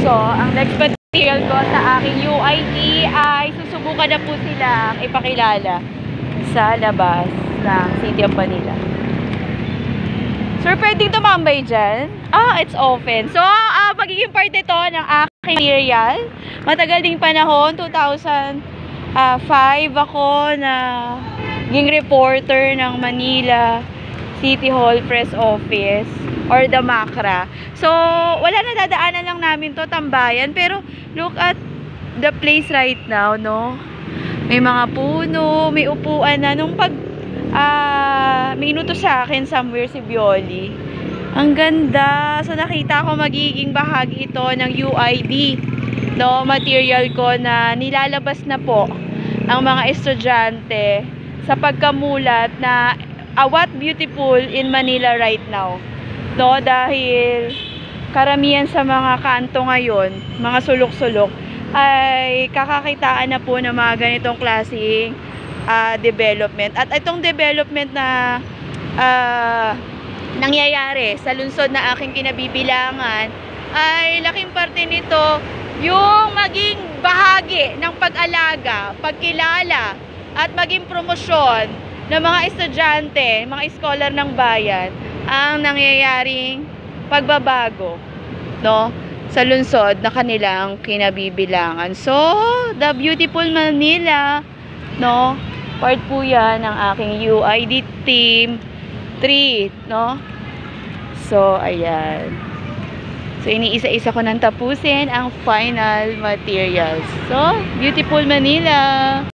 So, ang next material ko sa aking UIT ay susubukan na po silang ipakilala sa labas ng City of Manila. Sir, pwedeng tumambay dyan? It's open. So, magiging part ito ng aking material. Matagal ding panahon, 2005 ako na naging reporter ng Manila City Hall Press Office or the MACRA. So, wala na, dadaanan lang namin to, tambayan. Pero, look at the place right now, no? May mga puno, may upuan na. Nung may inuto sa akin somewhere si Bioli. Ang ganda. So, nakita ko magiging bahagi ito ng UID, no? Material ko na nilalabas na po ang mga estudyante sa pagkamulat na what beautiful in Manila right now. No, dahil karamihan sa mga kanto ngayon, mga sulok-sulok, ay kakakitaan na po ng mga ganitong klaseng development. At itong development na nangyayari sa lungsod na aking kinabibilangan, ay laking parte nito yung maging bahagi ng pag-alaga, pagkilala, at maging promosyon ng mga estudyante, mga scholar ng bayan, ang nangyayaring pagbabago, no, sa lungsod na kanilang kinabibilangan. So, the beautiful Manila, no, part po yan ng aking UID team 3, no. So, ayan. So, iniisa-isa ko nang tapusin ang final materials. So, beautiful Manila.